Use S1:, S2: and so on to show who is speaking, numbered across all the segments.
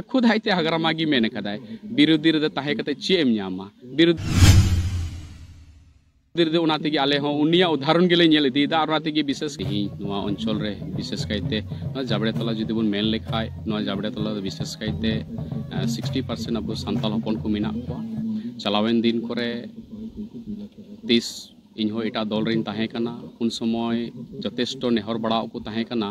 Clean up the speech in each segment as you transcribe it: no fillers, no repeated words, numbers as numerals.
S1: खुद हाइते हगरामागी मेन कदाय बिरुद्धी रे ताहे कते चेम न्यामा बिरुद्धी उनाते आले हो उनिया उदाहरण गेले नेल इदीदा और उनाते विशेष ही नवा अंचल रे विशेष काइते जाबड़े तला जुदी बुन मेन लेखाय नवा जाबड़े तला विशेष काइते 60% अब संताल हपन को मिना को चलावेन दिन करे 30 इनहो एटा दल रिन ताहे कना उन समय जथेष्ट नेहर बड़ा को ताहे कना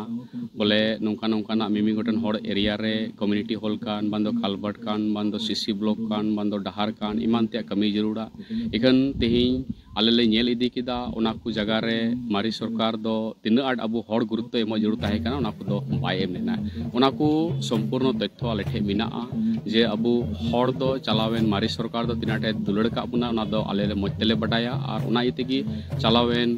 S1: बोले नौका नौका ना मिमी गोटन हर एरिया रे कम्युनिटी हॉल कान बंदो कालबर्ट कान बंदो सीसी ब्लॉक कान बंदो डहार कान इमान ते कमी जरूरा इखन तेहिं आले ले नेल इदी किदा ओना को जगह रे मारी सरकार दो तिना आड अबो हर गुरुत्व एम जरूर ताहे कना ओना को दो बाय एम लेना ओना को संपूर्ण तथ्य आले ठे मिना जे अबो हर दो चलावेन मारी सरकार दो तिना टे दुलड़ का बुना ओना दो आले ले मजतेले बटाया और ओना इतेगी चलावेन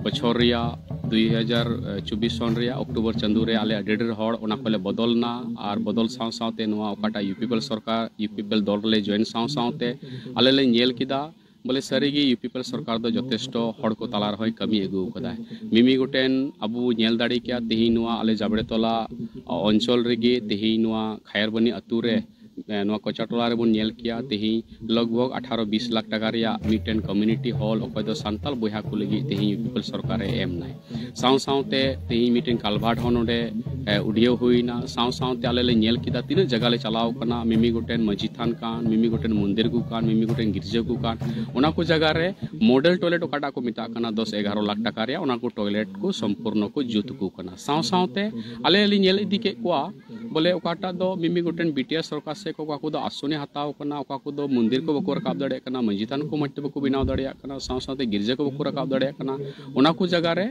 S1: बछर रिया 2024 सन रिया अक्टूबर चंदू रे आले डेडर हर ओना कोले बदलना और बदल साव सावते नवा ओकाटा यूपीपीएल सरकार यूपीपीएल दल ले जॉइन साव सावते आले ले नेल किदा बोले सारीगी यूपीपीएल सरकार दो जथेष्ट हड़ को ताला रही कमी एगु कदा मिमी गोटेन अबु नेल दाड़ी क्या तेही नवा आले जाबड़े तोला अंचल रेगे तेही नवा खायरबनी अतु रे नवा कोचाटोला रे बुन नेल किया तेही लगभग 18-20 लाख टाका रिया मिटेन कम्युनिटी हॉल ओकय दो सांताल बोया को लगी तेही यूपीपीएल सरकार एम नाय साव सावते तेही मिटेन कालभाट होनोडे उडियो हुईना साव सावते आले ले नेल किदा तीन जगह ले चलाव कना मिमी गोटेन मजी थान कान मिमी गोटेन मंदिर को कान मिमी गोटेन गिरजा को कान ओना को जगह रे मॉडल टॉयलेट ओकाटा को मिता कना 10-11 लाख टाका रिया ओना को टॉयलेट को संपूर्ण को जुत को कना साव सावते आले ले नेल इदी के कोआ बोले ओकाटा दो मिमी गोटेन बीटीएस सरकार से को दो आसने हताव कना ओका को दो मंदिर को बको रकाब दड़े कना मजी थान को मट्टे बको बनाव दड़े कना साव सावते गिरजा को बको रकाब दड़े कना ओना को जगह रे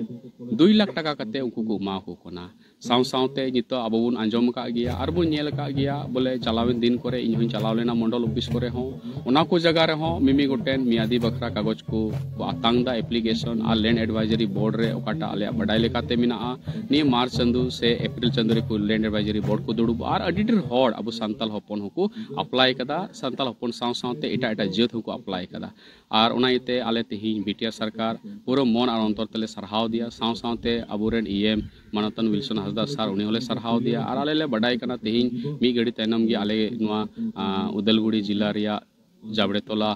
S1: 2 लाख टाका कते उनको को मा को कना साव सावते नितो अब बुन आंजम का गया और बुन नेल का गया बोले चलावेन दिन करे इन चलाव लेना मंडल ऑफिस करे हो ओना को जगह रे हो मिमी गोटेन मियादी बखरा कागज को आतांग दा एप्लीकेशन और लैंड एडवाइजरी बोर्ड रे ओकाटा आले बडाई लेकाते मिना नि मार्च चंदू से अप्रैल चंदू रे को लैंड एडवाइजरी बोर्ड को दुड़ुब और अडिटर हॉड अब सांताल हपन को अप्लाई कदा सांताल हपन साव सावते एटा एटा जेत को अप्लाई कदा और ओना इते आले तेही बीटीआर सरकार पूरा मन और अंतर तले सरहाव दिया साव सावते अबुरेन ईएम मानतन विल्सन हसदा सर उनी होले सरहाव दिया और आले ले बडाई कना तेही मी गड़ी तैनम गे आले नुआ उदलगुड़ी जिला रिया जाबड़े तोला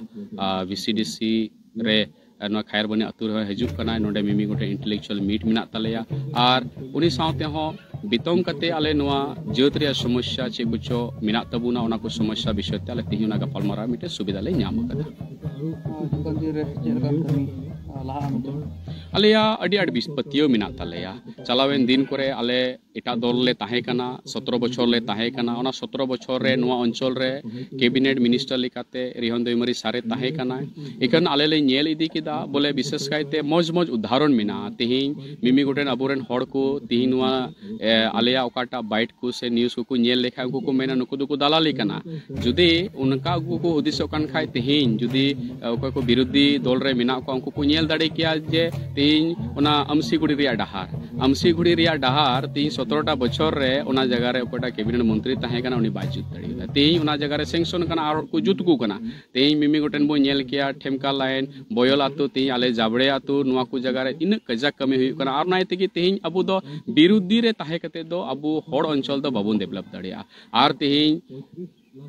S1: वीसीडीसी रे खायरबनी अतुर हजू कना नोडे मिमी गोटे इंटेलेक्चुअल मीट मिना तलेया और उनी सावते हो बितोंग कते आले नुआ जेत रे समस्या चे कुछो मिना तबुना ओना को समस्या विषय ते आले तेही ओना गापालमारा मिटे सुविधा ले ᱧᱟᱢ कदा आलिया अडी अडी बिस्पतियो मिना तलेया चलावेन दिन करे आले एटा दल ले ताहे कना 17 बछर ले ताहे कना ओना 17 बछर रे नुआ अंचल रे कैबिनेट मिनिस्टर लिकाते रिहन दैमरी सारे ताहे कना इकन आले ले नेल इदी किदा बोले विशेष कायते मौज मौज उदाहरण मिना तेही मिमी गोटेन अबुरेन हड़ को तेही नुआ आलिया ओकाटा बाइट को से न्यूज़ को नेल लेखा को मेना नुकु दुकु दलाली कना जुदी उनका को हुदिसो कान खाय तेही जुदी ओका को विरोधी दल रे मिना को उनको को नेल दाड़े किया जे तेही ओना अमसीगुड़ी रिया डहार तेही 17टा बछर रे ओना जगह रे ओकाटा कैबिनेट मंत्री ताहे कना उनी बाय जुत दाड़ी तेही ओना जगह रे सेंक्शन कना और को जुत को कना तेही मिमी गोटेन बो नेल किया ठेमका लाइन बोयल आतु तेही आले जाबड़े आतु नुआ को जगह रे इन कजा कमी हुई कना और नाय तेगी तेही अबु दो विरोधी रे ताहे कते दो अबु हड़ अंचल दो बाबुन डेवलप दाड़िया और तेही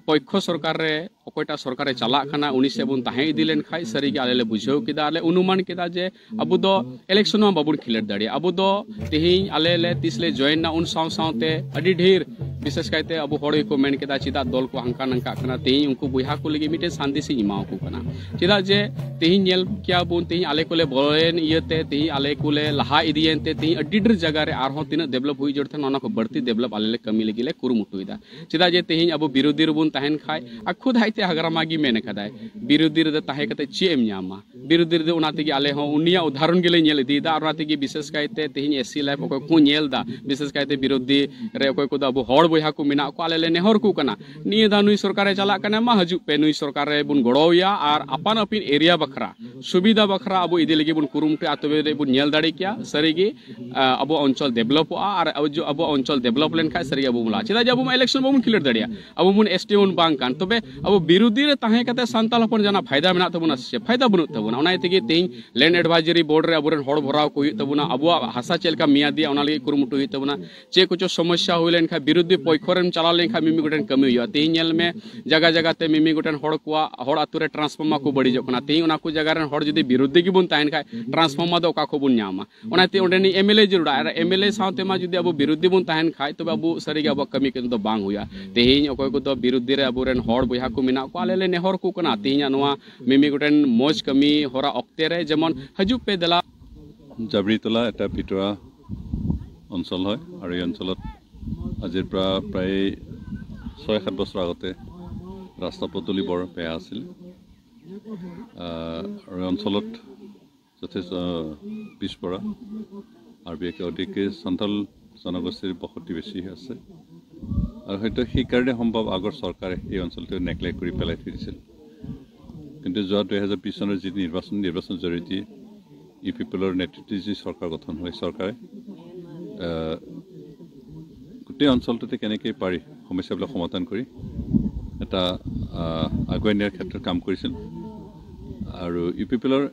S1: पक्ष सरकार रे ओकोटा सरकार चला खाना उनी से बुन ताहे इदी लेन खाय सरी के आले बुझाव किदा आले अनुमान किदा जे अबु दो इलेक्शन में बाबुन खिलेट दाड़ी अबु दो तेही आले ले तिसले जॉइन ना उन साव सावते अडी ढेर विशेष कायते अबु हड़ को मेन किदा चिदा दल को हंका नंका खाना तेही उनको बुहा को लगी मिटे शांति से इमाव को कना चिदा जे तेही नेल क्या बुन तेही आले को ले बोलेन इयते तेही आले को ले लहा इदियनते तेही अडी ढेर जगह रे आर हो तिना डेवलप हुई जड़थन ओना को बढ़ती डेवलप आले ले कमी लगी ले कुरुमुटुइदा चिदा जे तेही अबु विरोधी बुन ताहेन खाय आ खुद हाइते हगरामागी मेन कदाय बिरुद्धी रे ताहे कते चेम ᱧᱟᱢᱟ बिरुद्धी रे ओना तेगी आले हो उनिया उदाहरण गेले नेल इदीदा और ओना तेगी विशेष कायते तेही एससी लाइफ ओको को नेलदा विशेष कायते बिरुद्धी रे ओको को अबु हड़ बोया को मिना को आले ले नेहर को कना निये दा नुई सरकार चला कना मा हजू पे नुई सरकार रे बुन गड़ोया और अपन अपन एरिया बखरा सुविधा बखरा अबु इदी लगी बुन कुरुमटे आतबे रे बुन नेल दाड़ी किया सरीगी अबु अंचल डेवलप और अबु अंचल डेवलप लेन खाय सरी अबु मुला चिदा जब इलेक्शन बाबुन खिलर दाड़िया अबु बुन एसटी उन बांग कान तबे अबु बिरुद्धी रे ताहे कते सांताल हपन जाना फायदा मेना तबुना से फायदा बनु तबुना ᱠᱟᱱᱟ ᱚᱱᱟ ᱛᱮᱜᱮ ᱛᱮᱦᱮᱧ ᱞᱮᱱᱰ ᱮᱰভাइजरी ᱵᱳर्ड ᱨᱮ ᱟᱵᱚᱨᱮᱱ ᱦᱚᱲ ᱵᱷᱚᱨᱟᱣ ᱠᱚ ᱦᱩᱭᱩᱜ ᱛᱟᱵᱚᱱᱟ ᱟᱵᱚᱣᱟᱜ ᱦᱟᱥᱟ ᱪᱮᱫ ᱞᱮᱠᱟ ᱢᱮᱭᱟᱫᱤᱭᱟ ᱚᱱᱟ ᱞᱟᱹᱜᱤᱫ ᱠᱩᱨᱩᱢᱩᱴᱩ ᱦᱩᱭᱩᱜ ᱛᱟᱵᱚᱱᱟ ᱪᱮᱫ ᱠᱚᱪᱚ ᱥᱚᱢᱚᱥᱥᱟ ᱦᱩᱭ ᱞᱮᱱᱠᱷᱟᱱ ᱵᱤᱨᱩᱫᱷᱤ ᱯᱚᱠᱷᱚᱨᱮᱢ ᱪᱟᱞᱟᱣ ᱞᱮᱱᱠᱷᱟᱱ ᱢᱤᱢᱤ ᱜᱚᱴᱮᱱ ᱠᱟᱹᱢᱤ ᱦᱩᱭᱩᱜᱼᱟ ᱛᱮᱦᱮᱧ ᱧᱮᱞ ᱢᱮ ᱡᱟᱭᱜᱟ ᱡᱟᱭᱜᱟ ᱛᱮ ᱢᱤᱢᱤ ᱜᱚᱴᱮᱱ ᱦᱚᱲ ᱠᱚᱣᱟᱜ ᱦᱚᱲ ᱟᱛᱩ ᱨᱮ ᱴᱨᱟᱱᱥफᱚᱨᱢᱟर ᱠᱚ ᱵᱟᱹᱲᱤᱡᱚᱜ ᱠᱟᱱᱟ ᱛᱮᱦᱮᱧ ᱚᱱᱟ ᱠᱚ ᱡᱟᱭᱜᱟ ᱨᱮᱱ ᱦᱚᱲ ᱡᱩᱫᱤ ᱵᱤᱨᱩᱫᱷᱤ ᱜᱮᱵᱚᱱ ᱛᱟᱦᱮᱱ ᱠᱷᱟᱡ ᱴᱨᱟᱱᱥफᱚᱨᱢᱟर ᱫᱚ ᱚᱠᱟ ᱠᱷᱚᱱ ᱵᱚᱱ ᱧᱟᱢᱟ ᱚᱱᱟᱛᱮ ᱚᱸᱰᱮᱱᱤ एमएलए ᱡᱟᱹᱨᱩᱲᱟ ᱟᱨ एमएलए ᱥᱟᱶᱛᱮ ᱢᱟ ᱡᱩᱫᱤ ᱟᱵᱚ ᱵᱤᱨᱩᱫᱷᱤ ᱵᱚᱱ ᱛᱟᱦᱮᱱ ᱠᱷᱟᱡ ᱛᱚᱵᱮ ᱟᱵᱚ ᱥᱟᱹᱨᱤᱜᱮ ᱟᱵᱚ ᱠᱟᱹᱢᱤ ᱠᱤᱱᱛᱩ ᱵᱟᱝ ᱦᱩᱭᱩᱜᱼᱟ ᱛᱮᱦᱮᱧ ᱚᱠᱚᱭ ᱠᱚᱫᱚ ᱵᱤᱨᱩᱫᱷᱤ ᱨᱮ ᱟᱵᱚᱨᱮᱱ ᱦᱚᱲ ᱵᱚᱭᱦᱟ ᱠᱚ ᱢᱮᱱᱟᱜ ᱠᱚᱣᱟ ᱟᱞᱮ ᱞᱮ ᱱᱮᱦᱚᱨ ᱠᱚ ᱠᱟᱱᱟ ᱛᱮᱦᱮᱧᱟᱜ ᱱᱚᱣᱟ ᱢᱤᱢᱤ ᱜᱚᱴᱮᱱ ᱢᱚᱡᱽ ᱠᱟᱹᱢᱤ ᱦᱚᱨᱟ ᱚᱠᱛᱮ ᱨᱮ ᱡᱮᱢᱚᱱ ᱦᱤᱡᱩᱜ ᱯᱮ ᱫᱮᱞᱟ
S2: জাবৰিতলা এটা ভিতৰুৱা অঞ্চল হয় আৰু এই অঞ্চলত আজিৰ পৰা প্ৰায় 6-7 বছৰ আগতে ৰাস্তা পদূলি বৰ বেয়া আছিল আৰু অঞ্চলত যথেষ্ট পিছপৰা আৰু বিশেষকৈ অধিক সন্থাল জনগোষ্ঠীৰ বসতি বেছি আছে আৰু হয়তো সেইকাৰণে সম্ভৱ আগৰ চৰকাৰে এই অঞ্চলটো নেগলেক্ট কৰি পেলাই থৈ দিছিল কিন্তু যোৱা 2020 চনৰ যি নিৰ্বাচন জৰিয়তে পিপলৰ নেতৃত্বত যি চৰকাৰ গঠন হয় চৰকাৰে গোটেই অঞ্চলটোতে কেনেকৈ পাৰি সমস্যাবিলাক সমাধান কৰি এটা আগুৱাই নিয়াৰ ক্ষেত্ৰত কাম কৰিছিল আৰু পিপলৰ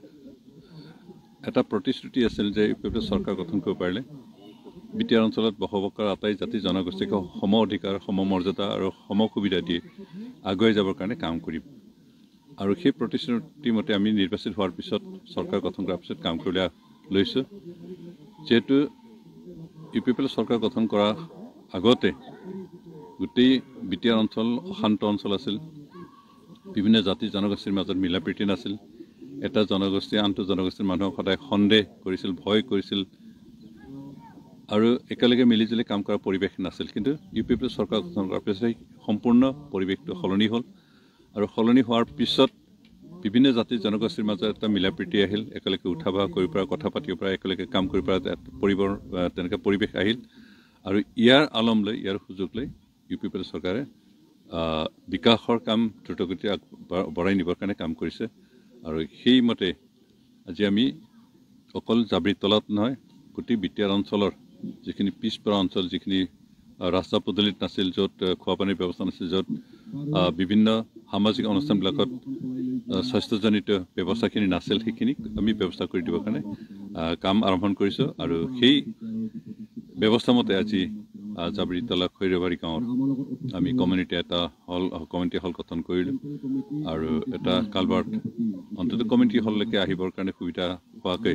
S2: এটা প্ৰতিশ্ৰুতি আছিল যে পিপলৰ চৰকাৰ গঠন কৰিব পাৰিলে বিটিআৰ অঞ্চলত বসবাস কৰা আটাই জাতি জনগোষ্ঠীক সম অধিকাৰ সম মৰ্যাদা আৰু সম সুবিধা দি আগুৱাই যাবৰ কাৰণে কাম কৰিম আৰু সেই প্ৰতিশ্ৰুতি মতে আমি নিৰ্বাচিত হোৱাৰ পিছত চৰকাৰ গঠন কৰাৰ পিছত কাম কৰিবলৈ লৈছোঁ যেহেতু পিপলৰ চৰকাৰ গঠন কৰাৰ আগতে গোটেই বিটিআৰ অঞ্চল অশান্ত অঞ্চল আছিল বিভিন্ন জাতি জনগোষ্ঠীৰ মাজত মিলা প্ৰীতি নাছিল এটা জনগোষ্ঠী আনটো জনগোষ্ঠীৰ মানুহক সদায় সন্দেহ কৰিছিল ভয় কৰিছিল আৰু একেলগে মিলিজুলি কাম কৰাৰ পৰিৱেশ নাছিল কিন্তু পিপলৰ চৰকাৰ গঠন কৰাৰ পিছত সম্পূৰ্ণ পৰিৱেশটো সলনি হ'ল আৰু সলনি হোৱাৰ পিছত বিভিন্ন জাতি জনগোষ্ঠীৰ মাজত এটা মিলা প্ৰীতি আহিল একেলগে উঠা বহা কৰিব পৰা কথা পাতিব পৰা একেলগে কাম কৰিব পৰা তেনেকৈ পৰিৱেশ আহিল আৰু ইয়াৰ আলম লৈ ইয়াৰ সুযোগ লৈ পিপলৰ চৰকাৰে বিকাশৰ কাম দ্ৰুতগতিত বঢ়াই নিবৰ কাৰণে কাম কৰিছে আৰু সেইমতে আজি আমি অকল জাবৰিতলাত নহয় গোটেই বিটিআৰ অঞ্চলৰ যিখিনি পিছপৰা অঞ্চল যিখিনি ৰাস্তা পদূলিত নাছিল য'ত খোৱা পানীৰ ব্যৱস্থা নাছিল য'ত বিভিন্ন সামাজিক অনুষ্ঠানবিলাকত স্বাস্থ্যজনিত ব্যৱস্থাখিনি নাছিল সেইখিনি আমি ব্যৱস্থা কৰি দিবৰ কাৰণে কাম আৰম্ভ কৰিছোঁ আৰু সেই ব্যৱস্থা মতে আজি জাবৰিতলা খৈৰবাৰী গাঁৱত আমি কমিউনিটি হল গঠন কৰিলোঁ আৰু এটা কালভাৰ্ট অন্ততঃ কমিউনিটি হললৈকে আহিবৰ কাৰণে সুবিধা হোৱাকৈ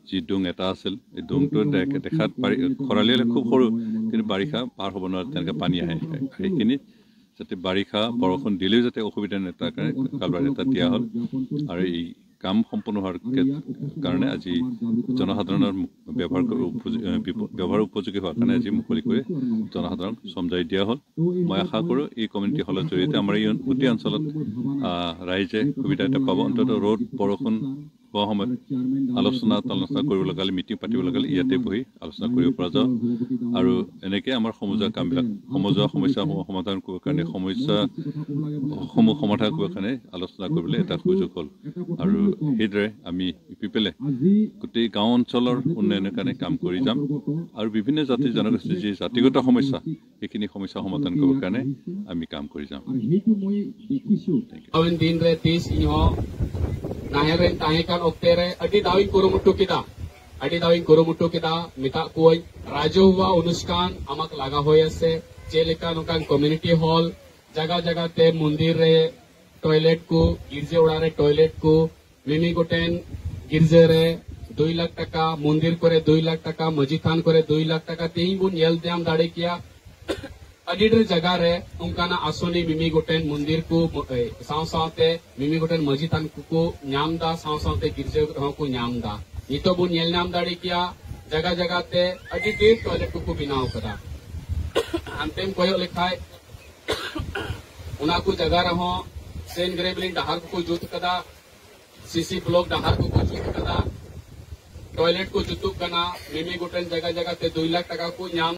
S2: যি ডোং এটা আছিল এই ডোংটো দেখাত খৰালি হ'লে খুব সৰু কিন্তু বাৰিষা পাৰ হ'ব নোৱাৰে তেনেকৈ পানী আহে সেইখিনি যাতে বাৰিষা বৰষুণ দিলেও যাতে অসুবিধা নাথাকে কাৰণে কালভাৰ্ট এটা দিয়া হ'ল আৰু এই কাম সম্পূৰ্ণ হোৱাৰ কাৰণে আজি জনসাধাৰণৰ ব্যৱহাৰ উপযোগী হোৱাৰ কাৰণে আজি মুকলি কৰি জনসাধাৰণক সমজাই দিয়া হ'ল মই আশা কৰোঁ এই কমিউনিটি হলৰ জৰিয়তে আমাৰ এই গোটেই অঞ্চলত ৰাইজে সুবিধা এটা পাব অন্ততঃ ৰ'দ বৰষুণ হোৱা সময়ত আলোচনা কৰিব লগা হ'লে মিটিং পাতিব লগা হ'লে ইয়াতে বহি আলোচনা কৰিব পৰা যাওঁ আৰু এনেকৈ আমাৰ সমজুৱা কামবিলাক সমজুৱা সমস্যাসমূহ সমাধান কৰিবৰ কাৰণে সমস্যাসমূহ সমাধান কৰিবৰ কাৰণে আলোচনা কৰিবলৈ এটা সুযোগ হ'ল আৰু সেইদৰে আমি পিপলে গোটেই গাঁও অঞ্চলৰ উন্নয়নৰ কাৰণে কাম কৰি যাম আৰু বিভিন্ন জাতি জনগোষ্ঠীৰ যি জাতিগত সমস্যা সেইখিনি সমস্যা সমাধান কৰিবৰ কাৰণে আমি কাম কৰি যাম
S1: Naherin tahikan oktere adi dawin kurumutu kita mita koi Raju wa Unuskan amak laga hoy ase jeleka nukan community hall jaga jaga te mundir re toilet ku girje udare toilet ku mimi goten girje re 2 lakh taka mundir kore 2 lakh taka majithan kore 2 lakh taka tehi bun yel diam dade kiya अडिडर जगह रे उनकाना आसोनी मिमी Goten मंदिर को साव सावते मिमी Goten मस्जिद को न्यामदा साव सावते गिरजे को न्यामदा नितो बुन येल नाम दाड़ी किया जगह जगह ते अडी डेढ़ टॉयलेट को बिनाव कदा अंतिम कोयो लिखाय उना को जगह रहो सेन ग्रेबलिंग डहार को जुत कदा सीसी ब्लॉक डहार को जुत कदा टॉयलेट को जुतुक कना मिमी गोटेन जगह जगह ते 2 लाख टका को न्याम